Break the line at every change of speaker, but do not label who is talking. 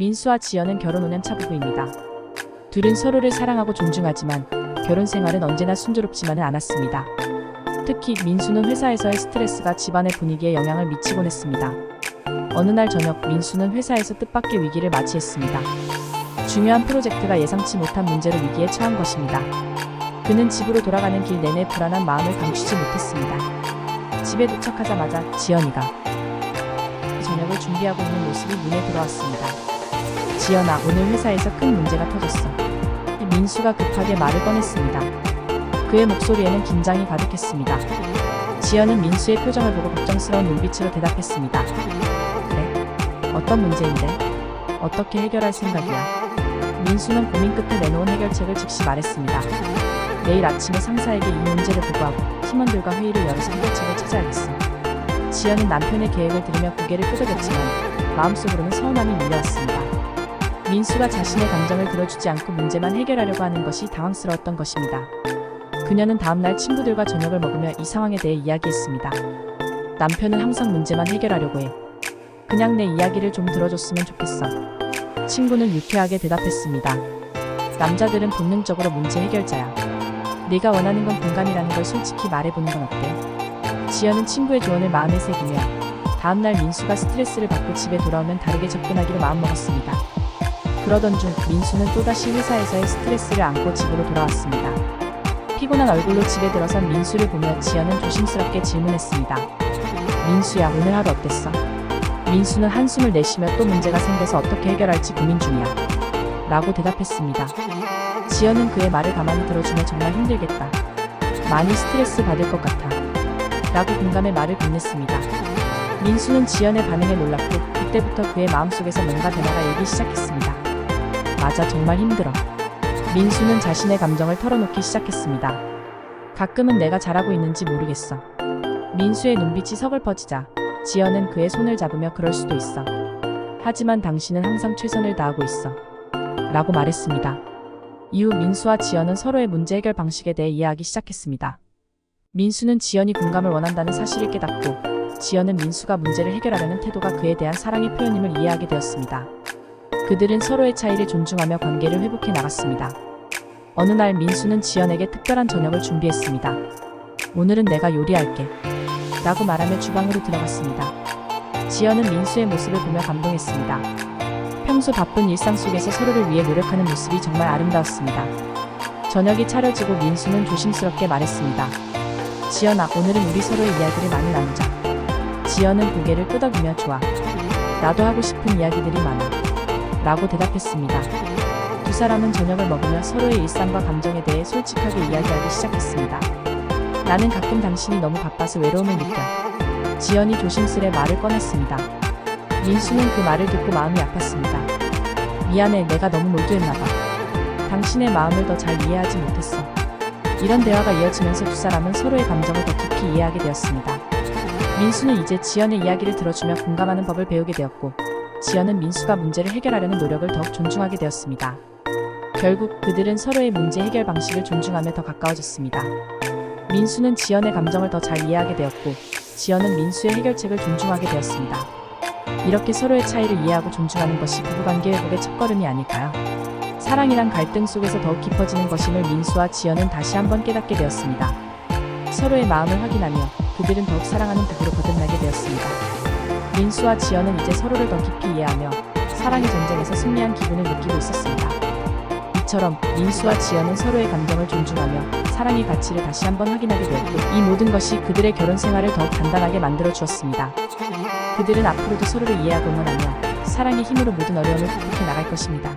민수와 지연은 결혼 5년 차 부부입니다. 둘은 서로를 사랑하고 존중하지만 결혼 생활은 언제나 순조롭지만은 않았습니다. 특히 민수는 회사에서의 스트레스가 집안의 분위기에 영향을 미치곤 했습니다. 어느 날 저녁 민수는 회사에서 뜻밖의 위기를 맞이했습니다. 중요한 프로젝트가 예상치 못한 문제로 위기에 처한 것입니다. 그는 집으로 돌아가는 길 내내 불안한 마음을 감추지 못했습니다. 집에 도착하자마자 지연이가 저녁을 준비하고 있는 모습이 눈에 들어왔습니다. 지연아, 오늘 회사에서 큰 문제가 터졌어. 민수가 급하게 말을 꺼냈습니다. 그의 목소리에는 긴장이 가득했습니다. 지연은 민수의 표정을 보고 걱정스러운 눈빛으로 대답했습니다. 그래? 어떤 문제인데? 어떻게 해결할 생각이야? 민수는 고민 끝에 내놓은 해결책을 즉시 말했습니다. 내일 아침에 상사에게 이 문제를 보고하고 팀원들과 회의를 열어서 해결책을 찾아야겠어. 지연은 남편의 계획을 들으며 고개를 끄덕였지만 마음속으로는 서운함이 밀려왔습니다. 민수가 자신의 감정을 들어주지 않고 문제만 해결하려고 하는 것이 당황스러웠던 것입니다. 그녀는 다음날 친구들과 저녁을 먹으며 이 상황에 대해 이야기했습니다. 남편은 항상 문제만 해결하려고 해. 그냥 내 이야기를 좀 들어줬으면 좋겠어. 친구는 유쾌하게 대답했습니다. 남자들은 본능적으로 문제 해결자야. 네가 원하는 건 공감이라는 걸 솔직히 말해보는 건 어때? 지연은 친구의 조언을 마음에 새기며 다음날 민수가 스트레스를 받고 집에 돌아오면 다르게 접근하기로 마음먹었습니다. 그러던 중 민수는 또다시 회사에서의 스트레스를 안고 집으로 돌아왔습니다. 피곤한 얼굴로 집에 들어선 민수를 보며 지연은 조심스럽게 질문했습니다. 민수야, 오늘 하루 어땠어? 민수는 한숨을 내쉬며 또 문제가 생겨서 어떻게 해결할지 고민 중이야 라고 대답했습니다. 지연은 그의 말을 가만히 들어주며 정말 힘들겠다. 많이 스트레스 받을 것 같아 라고 공감의 말을 건넸습니다. 민수는 지연의 반응에 놀랐고 그때부터 그의 마음속에서 뭔가 변화가 일기 시작했습니다. 맞아, 정말 힘들어. 민수는 자신의 감정을 털어놓기 시작했습니다. 가끔은 내가 잘하고 있는지 모르겠어. 민수의 눈빛이 서글퍼지자 지연은 그의 손을 잡으며 그럴 수도 있어. 하지만 당신은 항상 최선을 다하고 있어 라고 말했습니다. 이후 민수와 지연은 서로의 문제 해결 방식에 대해 이해하기 시작했습니다. 민수는 지연이 공감을 원한다는 사실을 깨닫고 지연은 민수가 문제를 해결하려는 태도가 그에 대한 사랑의 표현임을 이해하게 되었습니다. 그들은 서로의 차이를 존중하며 관계를 회복해 나갔습니다. 어느 날 민수는 지연에게 특별한 저녁을 준비했습니다. 오늘은 내가 요리할게 라고 말하며 주방으로 들어갔습니다. 지연은 민수의 모습을 보며 감동했습니다. 평소 바쁜 일상 속에서 서로를 위해 노력하는 모습이 정말 아름다웠습니다. 저녁이 차려지고 민수는 조심스럽게 말했습니다. 지연아, 오늘은 우리 서로의 이야기를 많이 나누자. 지연은 고개를 끄덕이며 좋아. 나도 하고 싶은 이야기들이 많아 라고 대답했습니다. 두 사람은 저녁을 먹으며 서로의 일상과 감정에 대해 솔직하게 이야기하기 시작했습니다. 나는 가끔 당신이 너무 바빠서 외로움을 느껴. 지연이 조심스레 말을 꺼냈습니다. 민수는 그 말을 듣고 마음이 아팠습니다. 미안해, 내가 너무 몰두했나봐. 당신의 마음을 더 잘 이해하지 못했어. 이런 대화가 이어지면서 두 사람은 서로의 감정을 더 깊이 이해하게 되었습니다. 민수는 이제 지연의 이야기를 들어주며 공감하는 법을 배우게 되었고 지연은 민수가 문제를 해결하려는 노력을 더욱 존중하게 되었습니다. 결국 그들은 서로의 문제 해결 방식을 존중하며 더 가까워졌습니다. 민수는 지연의 감정을 더 잘 이해하게 되었고 지연은 민수의 해결책을 존중하게 되었습니다. 이렇게 서로의 차이를 이해하고 존중하는 것이 부부관계 회복의 첫걸음이 아닐까요? 사랑이란 갈등 속에서 더욱 깊어지는 것임을 민수와 지연은 다시 한번 깨닫게 되었습니다. 서로의 마음을 확인하며 그들은 더욱 사랑하는 부부로 거듭나게 되었습니다. 민수와 지연은 이제 서로를 더 깊이 이해하며 사랑의 전쟁에서 승리한 기분을 느끼고 있었습니다. 이처럼 민수와 지연은 서로의 감정을 존중하며 사랑의 가치를 다시 한번 확인하게 되었고 이 모든 것이 그들의 결혼 생활을 더욱 단단하게 만들어 주었습니다. 그들은 앞으로도 서로를 이해하고 응원하며 사랑의 힘으로 모든 어려움을 극복해 나갈 것입니다.